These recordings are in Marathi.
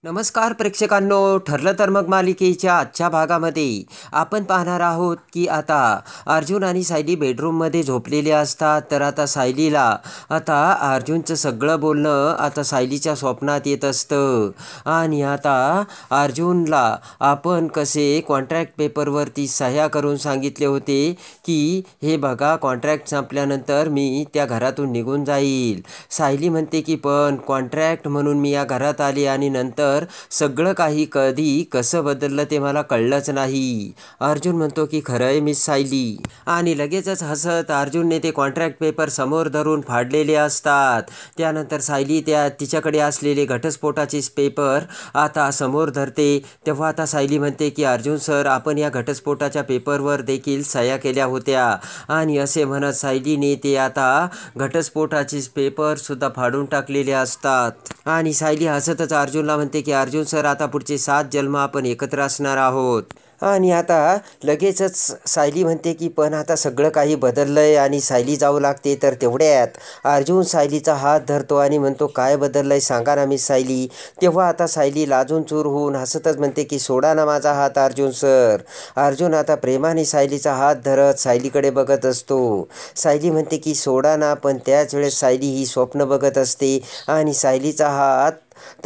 नमस्कार प्रेक्षकांनो, ठरलं तर मग मालिकेच्या आजच्या भागामध्ये आपण पाहणार आहोत की आता अर्जुन आणि सायली बेडरूममध्ये झोपलेले असतात. तर आता सायलीला आता अर्जुनचं सगळं बोलणं आता सायलीच्या स्वप्नात येत असतं. आणि आता अर्जुनला आपण कसे कॉन्ट्रॅक्ट पेपरवरती सह्या करून सांगितले होते की हे बघा, कॉन्ट्रॅक्ट संपल्यानंतर मी त्या घरातून निघून जाईल. सायली म्हणते की पण कॉन्ट्रॅक्ट म्हणून मी या घरात आले आणि नंतर सगळं काही कधी कसं बदललं ते मला कळलंच नाही. अर्जुन म्हणतो की खरंय मिस सायली. आणि लगेचच हसत अर्जुनने ते कॉन्ट्रॅक्ट पेपर समोर धरून फाडलेले असतात. त्यानंतर सायली तिच्याकडे असलेले घटस्फोटाचे पेपर आता समोर धरते. तेव्हा आता सायली म्हणते की अर्जुन सर, आपण या घटस्फोटाच्या पेपरवर देखील सह्या केल्या होत्या. आणि असे म्हणत सायलीने ते आता घटस्फोटाचे पेपर सुद्धा फाडून टाकलेले असतात. आणि सायली हसतच अर्जुनला म्हणते की अर्जुन सर, आता पुढचे 7 जन्म आपण एकत्र असणार आहोत. आणि आता लगेचच सायली म्हणते की पण आता सगळं काही बदललंय आणि सायली जाऊ लागते. तर तेवढ्यात अर्जुन सायलीचा हात धरतो आणि म्हणतो काय बदललंय सांगा ना मिस सायली. तेव्हा आता सायली लाजून चूर होऊन हसतच म्हणते की सोडा ना माझा हात अर्जुन सर. अर्जुन आता प्रेमाने सायलीचा हात धरत सायलीकडे बघत असतो. सायली म्हणते की सोडा ना, पण त्याच वेळेस सायली ही स्वप्न बघत असते आणि सायलीचा हात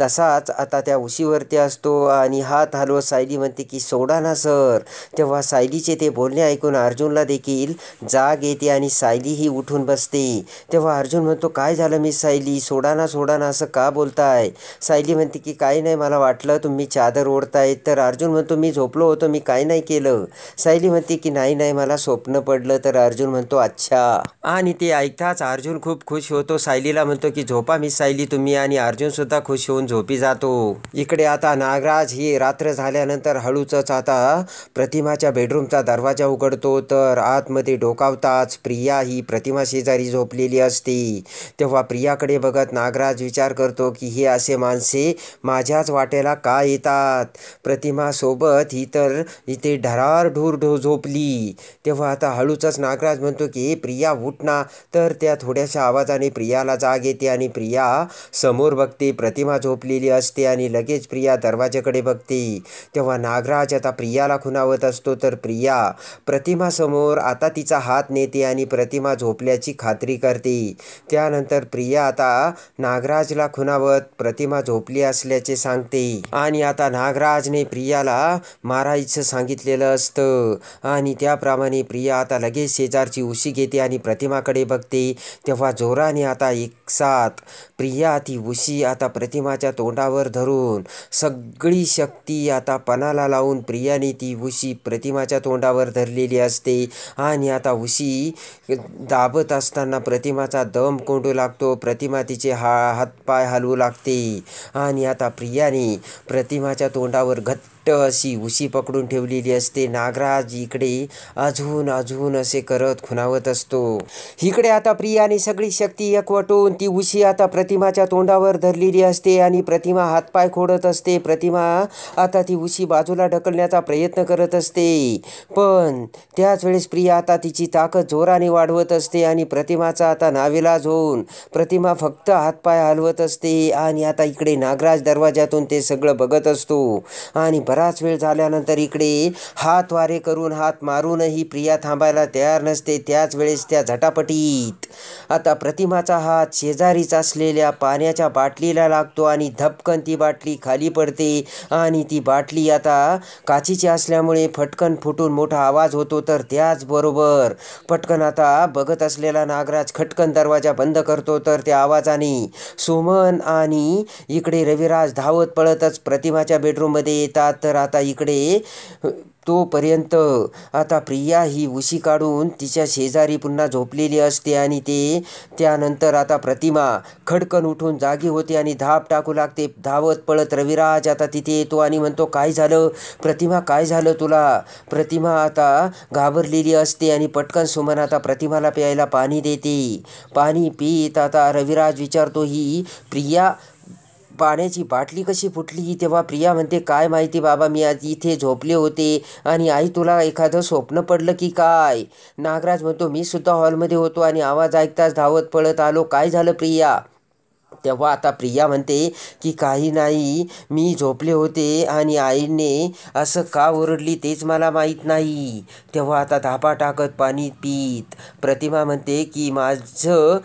तसाच आता त्या उशीवरती असतो आणि हात हलवत सायली म्हणते की सोडा ना सर. तेव्हा सायलीचे ते बोलणे ऐकून अर्जुनला देखील जाग येते आणि सायली ही उठून बसते. तेव्हा अर्जुन म्हणतो काय झालं मिस सायली, सोडा ना असं का बोलताय. सायली म्हणते की काही नाही, मला वाटलं तुम्ही चादर ओढताय. तर अर्जुन म्हणतो मी झोपलो होतो, मी काही नाही केलं. सायली म्हणते की नाही मला स्वप्न पडलं. तर अर्जुन म्हणतो अच्छा. आणि ते ऐकताच अर्जुन खूप खुश होतो. सायलीला म्हणतो की झोपा मिस सायली तुम्ही. आणि अर्जुन सुद्धा खुश होऊन झोपी जातो. इकडे आता नागराज ही रात्र झाल्यानंतर हळूच आता प्रतिमाच्या बेडरूमचा दरवाजा उघडतो. तर आतमध्ये डोकावताच प्रिया ही प्रतिमा शेजारी झोपलेली असते. तेव्हा प्रियाकडे बघत नागराज विचार करतो की हे असे माणसे माझ्याच वाटेला का येतात. प्रतिमा सोबत ही तर इथे ढरारढूर झोपली. तेव्हा आता हळूच नागराज म्हणतो की प्रिया उठ ना. तर त्या थोड्याशा आवाजाने प्रियाला जाग येते आणि प्रिया समोर बघते. प्रतिमा झोपलेली असते आणि लगेच प्रिया दरवाजाकडे बघते. तेव्हा नागराज आता प्रियाला खुणावत असतो. तर प्रिया प्रतिमा समोर आता तिचा हात नेते आणि प्रतिमा झोपल्याची खात्री करते. त्यानंतर प्रिया आता नागराजला खुणावत प्रतिमा झोपली असल्याचे सांगते. आणि आता नागराजने प्रियाला मारायचं सांगितलेलं असतं. आणि त्याप्रमाणे प्रिया आता लगेच शेजारची उशी घेते आणि प्रतिमाकडे बघते. तेव्हा जोराने आता एकसाथ प्रिया ती उशी आता प्रतिमाच्या तोंडावर धरून सगळी शक्ती आता पणाला लावून प्रियाने ती उशी प्रतिमाच्या तोंडावर धरलेली असते. आणि आता उशी दाबत असताना प्रतिमाचा दम कोंडू लागतो. प्रतिमा तिचे हातपाय हलवू लागते. आणि आता प्रियाने प्रतिमाच्या तोंडावर घट्ट अशी उशी पकडून ठेवलेली असते. नागराज इकडे अजून असे करत खुणावत असतो. इकडे आता प्रियाने सगळी शक्ती एकवटून ती उशी आता प्रतिमाच्या तोंडावर धरलेली असते आणि प्रतिमा हातपाय खोडत असते. प्रतिमा आता ती उशी बाजूला ढकलण्याचा प्रयत्न करत असते. पण त्याच वेळेस प्रिया आता तिची ताकद जोराने वाढवत असते आणि प्रतिमाचा आता नाविलाज होऊन प्रतिमा फक्त हातपाय हलवत असते. आणि आता इकडे नागराज दरवाजातून ते सगळं बघत असतो. आणि बराच वेळ झाल्यानंतर इकडे हात वारे करून हात मारूनही प्रिया थांबायला तयार नसते. त्याच वेळेस त्या झटापटीत आता प्रतिमाचा हात शेजारीच असलेल्या पाण्याच्या बाटलीला लागतो आणि धपकन ती बाटली खाली पडते. आणि ती बाटली आता काचीची असल्यामुळे फटकन फुटून मोठा आवाज होतो. तर त्याचबरोबर पटकन आता बघत असलेला नागराज खटकन दरवाजा बंद करतो. तर त्या आवाजाने सुमन आणि इकडे रविराज धावत पळतच प्रतिमाच्या बेडरूममध्ये येतात. तर आता इकडे तोपर्यंत आता प्रिया ही उशी काढून तिच्या शेजारी पुन्हा झोपलेली असते. आणि त्यानंतर आता प्रतिमा खडकन उठून जागी होते आणि धाप टाकू लागते. धावत पळत रविराज आता तिथे येतो आणि म्हणतो काय झालं प्रतिमा, काय झालं तुला. प्रतिमा आता घाबरलेली असते आणि पटकन सुमन आता प्रतिमाला प्यायला पाणी देते. पाणी पीत आता रविराज विचारतो ही प्रिया पाण्याची बाटली कशी फुटली. तेव्हा प्रिया म्हणते काय माहिती बाबा, मी आज इथे झोपले होते आणि आई तुला एखादं स्वप्न पडलं की काय. नागराज म्हणतो मी सुद्धा हॉलमध्ये होतो आणि आवाज ऐकताच धावत पळत आलो. काय झालं प्रिया. तेव्हा आता प्रिया म्हणते की काही नाही, मी झोपले होते आणि आईने असं का ओरडली तेच मला माहीत नाही. तेव्हा आता धापा टाकत पाणी पीत प्रतिमा म्हणते की माझं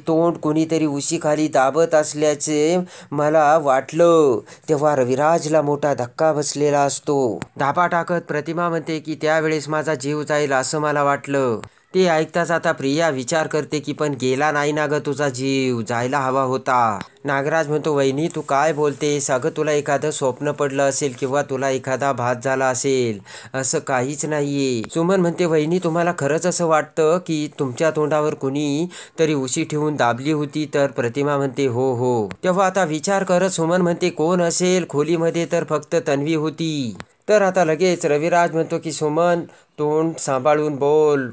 तोंड कोणीतरी उशीखाली दाबत असल्याचे मला वाटलं. तेव्हा रविराजला मोठा धक्का बसलेला असतो. धापा टाकत प्रतिमा म्हणते की त्यावेळेस माझा जीव जाईल असं मला वाटलं. ते ऐकताच आता प्रिया विचार करते की पण गेला नाही ना ग तुझा जीव, जायला हवा होता. नागराज म्हणतो वहिनी तू काय बोलतेस, अगं तुला एखादं स्वप्न पडलं असेल किंवा तुला एखादा भात झाला असेल, असं काहीच नाहीये. सुमन म्हणते वहिनी तुम्हाला खरंच असं वाटतं की तुमच्या तोंडावर कुणी तरी उशी ठेवून दाबली होती? तर प्रतिमा म्हणते हो हो. तेव्हा आता विचार करत सुमन म्हणते कोण असेल, खोलीमध्ये तर फक्त तन्वी होती. तर आता लगेच रविराज म्हणतो की सुमन तोंड सांभाळून बोल,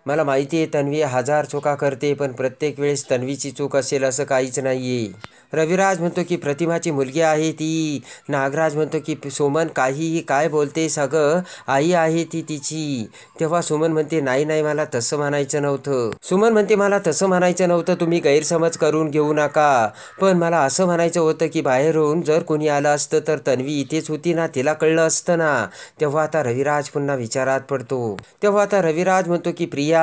मला माहिती आहे तन्वी हजार चुका करते पण प्रत्येक वेळेस तन्वीची चूक असेल असं काहीच नाहीये. रविराज म्हणतो की प्रतिमाची मुलगी आहे ती. नागराज म्हणतो की सुमन काहीही काय बोलतेस, अगं आई आहे ती तिची. तेव्हा सुमन म्हणते नाही नाही मला तसं म्हणायचं नव्हतं. सुमन म्हणते मला तसं म्हणायचं नव्हतं, तुम्ही गैरसमज करून घेऊ नका. पण मला असं म्हणायचं होतं की बाहेरून जर कोणी आलं असतं तर तन्वी इथेच होती ना, तिला कळलं असतं ना. तेव्हा आता रविराज पुन्हा विचारात पडतो. तेव्हा आता रविराज म्हणतो की प्रिया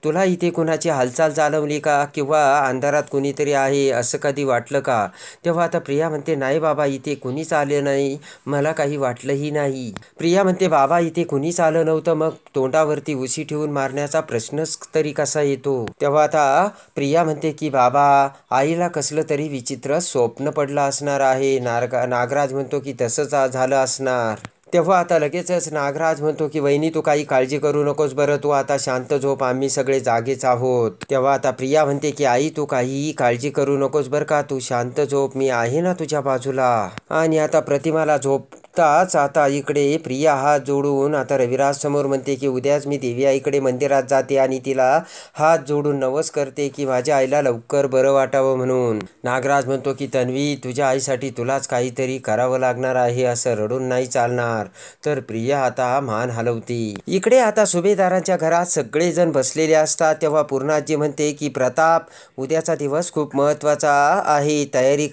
तुला इथे कुणाची हालचाल जाणवली का किंवा अंधारात कुणीतरी आहे असं कधी वाटलं का? तेव्हा आता प्रिया म्हणते नाही बाबा इथे कुणीच आले नाही, मला काही वाटलंही नाही. प्रिया म्हणते बाबा इथे कुणीच आलं नव्हतं, मग तोंडावरती उशी ठेवून मारण्याचा प्रश्नच तरी कसा येतो? तेव्हा आता प्रिया म्हणते की बाबा आईला कसलं तरी विचित्र स्वप्न पडलं असणार आहे. नागराज म्हणतो की तसंच झालं असणार. तेव्हा आता लगेचच नागराज म्हणतो की वहिनी तू काही काळजी करू नकोस बरं, तू आता शांत झोप, आम्ही सगळे जागेच आहोत. तेव्हा आता प्रिया म्हणते की आई तू काहीही काळजी करू नकोस बरं का, तू शांत झोप, मी आहे ना तुझ्या बाजूला. आणि आता प्रतिमाला झोपताच आता इकडे प्रिया हात जोडून आता रविराज समोर म्हणते की उद्याच मी देवी आईकडे मंदिरात जाते आणि तिला हात जोडून नवस करते की माझ्या आईला लवकर बरं वाटावं म्हणून. नागराज म्हणतो की तन्वी तुझ्या आईसाठी तुलाच काहीतरी करावं लागणार आहे, असं रडून नाही चालणार. तर प्रिया आता मान हलवते. इकडे आता सुभेदारांच्या घरात सगळेजण बसलेले असतात. तेव्हा पूर्णाजी म्हणते की प्रताप उद्याचा दिवस खूप महत्त्वाचा आहे, तयारी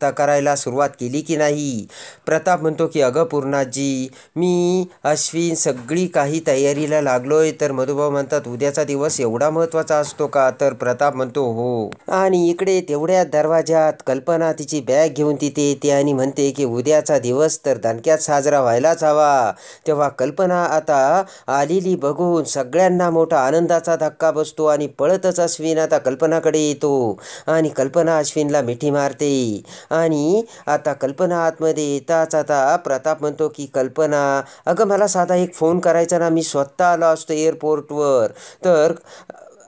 करायला सुरुवात केली की नाही? प्रताप म्हणतो की अगं पूर्णाजी मी अश्विन सगळी काही तयारीला लागलोय. तर मधुभाऊ म्हणतात उद्याचा दिवस एवढा महत्त्वाचा असतो का? तर प्रताप म्हणतो हो. आणि इकडे तेवढ्या दरवाजात कल्पना तिची बॅग घेऊन तिथे येते आणि म्हणते की उद्याचा दिवस तर दणक्यात साजरा व्हायलाच हवा. तेव्हा कल्पना आता आलेली बघून सगळ्यांना मोठा आनंदाचा धक्का बसतो आणि पळतच अश्विन आता कल्पनाकडे येतो आणि कल्पना अश्विनला मिठी मारते. आणि आता कल्पना आतमध्ये येताच आता प्रताप म्हणतो की कल्पना अगं मला साधा एक फोन करायचा ना, मी स्वतः आलो असतो एअरपोर्टवर. तर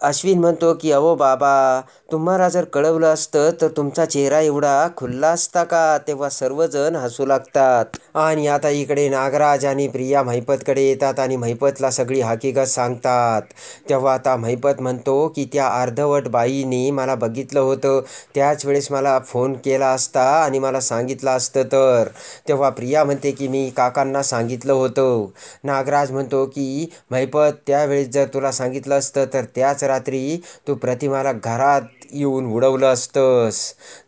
अश्विन म्हणतो की अहो बाबा तुम्हाला जर कळवलं असतं तर तुमचा चेहरा एवढा खुल्ला असता का? तेव्हा सर्वजण हसू लागतात. आणि आता इकडे नागराज आणि प्रिया महिपतकडे येतात आणि महिपतला सगळी हकीकत सांगतात. तेव्हा आता महिपत म्हणतो की त्या अर्धवट बाईने मला बघितलं होतं, त्याच वेळेस मला फोन केला असता आणि मला सांगितलं असतं तर. तेव्हा प्रिया म्हणते की मी काकांना सांगितलं होतं. नागराज म्हणतो की महिपत त्यावेळेस जर तुला सांगितलं असतं तर त्याच रात्री तू प्रतिमाला घरात येऊन उडवलं असतंस.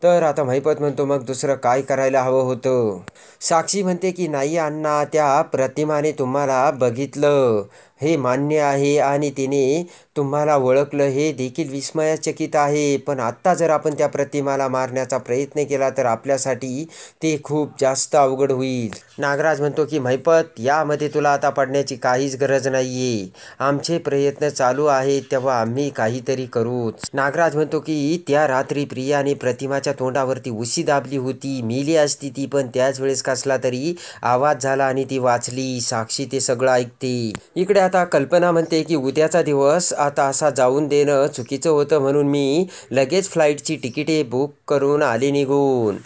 तर आता महिपत म्हणतो मग दुसरं काय करायला हवं होतं? साक्षी म्हणते की नाही अण्णा त्या प्रतिमाने तुम्हाला बघितलं हे मान्य आहे आणि तिने तुम्हाला ओळखलं हे देखील विस्मयाचकित आहे, पण आत्ता जर आपण त्या प्रतिमाला मारण्याचा प्रयत्न केला तर आपल्यासाठी ते खूप जास्त अवघड होईल. नागराज म्हणतो की महिपत यामध्ये तुला आता पडण्याची काहीच गरज नाहीये, आमचे प्रयत्न चालू आहेत तेव्हा आम्ही काहीतरी करूच. नागराज म्हणतो की त्या रात्री प्रियाने प्रतिमाच्या तोंडावरती उशी दाबली होती, मेली असती ती, पण त्याच वेळेस कसला तरी आवाज झाला आणि ती वाचली. साक्षी ते सगळं ऐकते. इकडे आता कल्पना म्हणते की उद्याचा दिवस आता असा जाऊन देणं चुकीचं होतं म्हणून मी लगेच फ्लाईटची तिकिटे बुक करून आले निघून.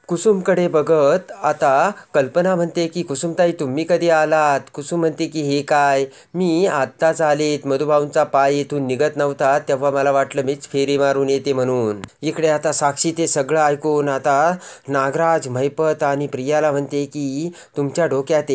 कुसुमकडे बघत आता कल्पना म्हणते की कुसुमताई तुम्ही कधी आलात? कुसुम म्हणते की हे काय, मी आत्ताच आलेत, मधुभाऊंचा पाय येथून निघत नव्हता तेव्हा मला वाटलं मीच फेरी मारून येते म्हणून. इकडे आता साक्षी ते सगळं ऐकून आता नागराज महिपत आणि प्रियाला म्हणते की तुमच्या डोक्यात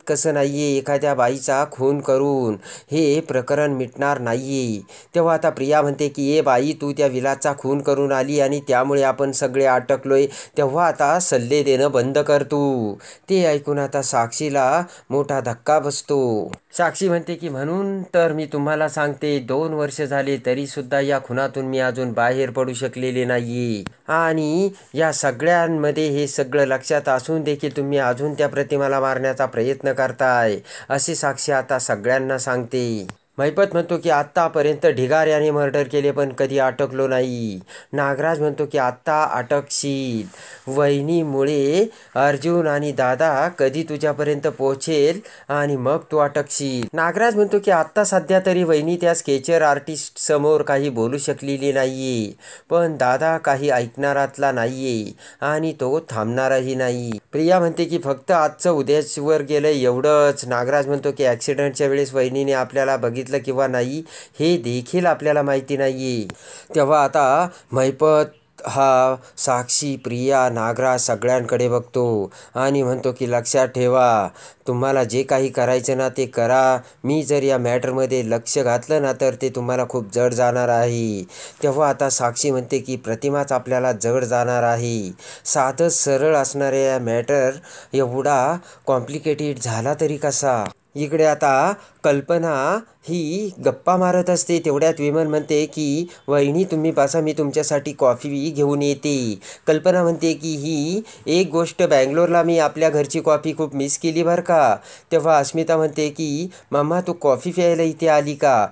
कसं नाही आहे, एखाद्या बाईचा खून करून हे प्रकरण मिटणार नाही आहे. तेव्हा आता प्रिया म्हणते की ए बाई, तू त्या विलासचा खून करून आली आणि त्यामुळे आपण सगळे अटकलोय, तेव्हा आता सल्ले देणं बंद कर तू. ते ऐकून आता साक्षीला मोठा धक्का बसतो. साक्षी म्हणते की म्हणून तर मी तुम्हाला सांगते, 2 वर्ष झाले तरीसुद्धा या खुनातून मी अजून बाहेर पडू शकलेले नाही. आणि या सगळ्यांमध्ये हे सगळं लक्षात असून देखील तुम्ही अजून त्या प्रतिमाला मारण्याचा प्रयत्न करताय, असे साक्षी आता सगळ्यांना सांगते. महिपत म्हणतो की आत्तापर्यंत ढिगार याने मर्डर केले पण कधी अटकलो नाही. नागराज म्हणतो की आत्ता अटकशील. वहिनीमुळे अर्जुन आणि दादा कधी तुझ्यापर्यंत पोहोचेल आणि मग तू अटकशील. नागराज म्हणतो की आत्ता सध्या तरी वहिनी त्या स्केचर आर्टिस्ट समोर काही बोलू शकलेली नाहीये, पण दादा काही ऐकणारातला नाहीये आणि तो थांबणारही नाही. प्रिया म्हणते की फक्त आजचं उद्यावर गेलं एवढंच. नागराज म्हणतो की ॲक्सिडेंटच्या वेळेस वहिनीने आपल्याला बघितलं किंवा नाही हे देखील आपल्याला माहिती नाहीये. तेव्हा आता महिपत हा साक्षी, प्रिया, नागराज सगळ्यांकडे बघतो आणि म्हणतो की लक्षात ठेवा, तुम्हाला जे काही करायचं ना ते करा. मी जर या मॅटरमध्ये लक्ष घातलं ना तर ते तुम्हाला खूप जड जाणार आहे. तेव्हा आता साक्षी म्हणते की प्रतिमाच आपल्याला जड जाणार आहे. साधं सरळ असणाऱ्या या मॅटर एवढा कॉम्प्लिकेटेड झाला तरी कसा. इकडे आता कल्पना ही गप्पा मारत असते. तेवढ्यात विमल म्हणते की वहिनी तुम्ही बसा, मी तुमच्यासाठी कॉफी घेऊन येते. कल्पना म्हणते की ही एक गोष्ट, बँगलोरला मी आपल्या घरची कॉफी खूप मिस केली बरं का. तेव्हा अस्मिता म्हणते की मम्मा तू कॉफी प्यायला इथे आली का.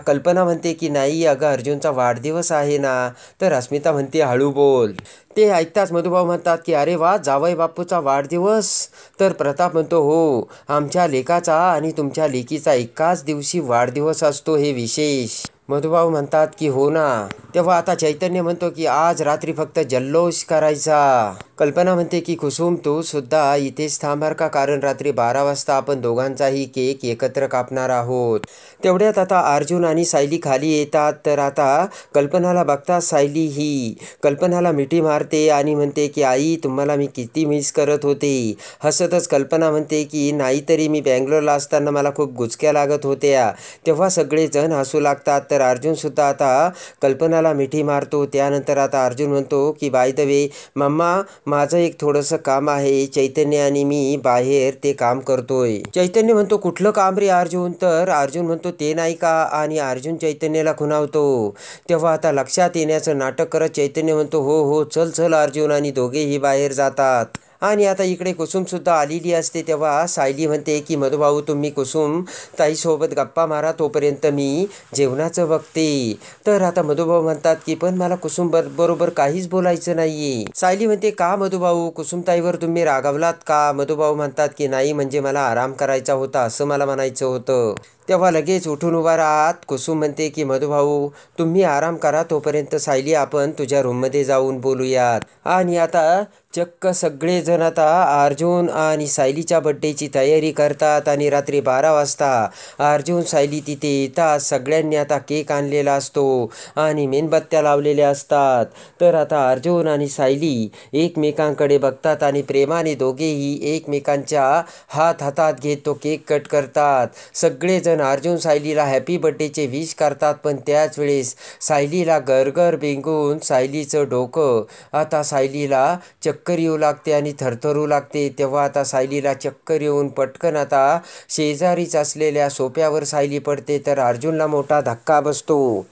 कल्पना म्हणते की नाही अगं, अर्जुनचा वाढदिवस आहे ना. तर अस्मिता म्हणते हळू बोल. ते ऐकताच मधुभाऊ म्हणतात की अरे वा, जावई बापूचा वाढदिवस. तर प्रताप म्हणतो हो, आमच्या लेकाचा आणि तुमच्या लेकीचा एकाच दिवशी वाढदिवस असतो, हे विशेष. मधुभाऊ म्हणतात की हो ना. तेव्हा आता चैतन्य म्हणतो की आज रात्री फक्त जल्लोष करायचा. कल्पना म्हणते की कुसुम तू सुद्धा इथेच थांबार का, कारण रात्री 12 वाजता आपण दोघांचाही केक एकत्र कापणार आहोत. तेवढ्यात आता अर्जुन आणि सायली खाली येतात. तर आता कल्पनाला बघता सायली ही कल्पनाला मिठी मारते आणि म्हणते की आई, तुम्हाला मी किती मिस करत होते. हसतच कल्पना म्हणते की नाहीतरी मी बँगलोरला असताना मला खूप गुचक्या लागत होत्या. तेव्हा सगळेजण हसू लागतात. तर अर्जुनसुद्धा आता कल्पनाला मिठी मारतो. त्यानंतर आता अर्जुन म्हणतो की बाय द वे मम्मा, माझं एक थोडंसं काम आहे, चैतन्य आणि मी बाहेर ते काम करतोय. चैतन्य म्हणतो कुठलं काम रे अर्जुन. तर अर्जुन म्हणतो ते नाही का, आणि अर्जुन चैतन्याला खुणावतो. तेव्हा आता लक्षात येण्याचं नाटक करत चैतन्य म्हणतो हो हो चल चल अर्जुन, आणि दोघेही बाहेर जातात. आणि आता इकडे कुसुमसुद्धा आलेली असते. तेव्हा सायली म्हणते की मधुभाऊ तुम्ही कुसुम ताईसोबत गप्पा मारा, तोपर्यंत मी जेवणाचं बघते. तर आता मधुभाऊ म्हणतात की पण मला कुसुम बरोबर काहीच बोलायचं नाहीये. सायली म्हणते का मधुभाऊ, कुसुमताईवर तुम्ही रागावलात का. मधुभाऊ म्हणतात की नाही, म्हणजे मला आराम करायचा होता असं मला म्हणायचं होतं. तेव्हा लगेच उठून उभा राहत कुसुम म्हणते की मधुभाऊ तुम्ही आराम करा, तोपर्यंत सायली आपण तुझ्या रूममध्ये जाऊन बोलूयात. आणि आता चक्क सगळेजण आता अर्जुन आणि सायलीच्या बड्डेची तयारी करतात. आणि रात्री 12 वाजता अर्जुन सायली तिथे येतात. सगळ्यांनी आता केक आणलेला असतो आणि मेणबत्त्या लावलेल्या असतात. तर आता अर्जुन आणि सायली एकमेकांकडे बघतात आणि प्रेमाने दोघेही एकमेकांच्या हातात घेत तो केक कट करतात. सगळेजण अर्जुन सायलीला हॅपी बड्डेचे विश करतात. पण त्याच वेळेस सायलीला गरगर बेंगून सायलीचं डोकं आता सायलीला चक्कर येऊ लागते आणि थरथरू लागते. तेव्हा आता सायलीला चक्कर येऊन पटकन आता शेजारीच असलेल्या सोफ्यावर सायली पडते. तर अर्जुनला मोठा धक्का बसतो.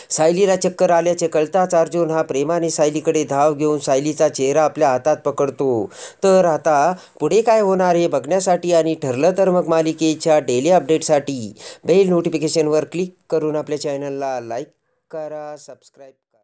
सायलीला चक्कर आल्याचे कळताच अर्जुन हा प्रेमाने सायलीकडे धाव घेऊन सायलीचा चेहरा आपल्या हातात पकडतो. तर आता पुढे काय होणार हे बघण्यासाठी आणि ठरलं तर मग मालिकेच्या डेली अपडेटसाठी बेल नोटिफिकेशनवर क्लिक करून आपल्या चॅनलला लाईक करा, सबस्क्राईब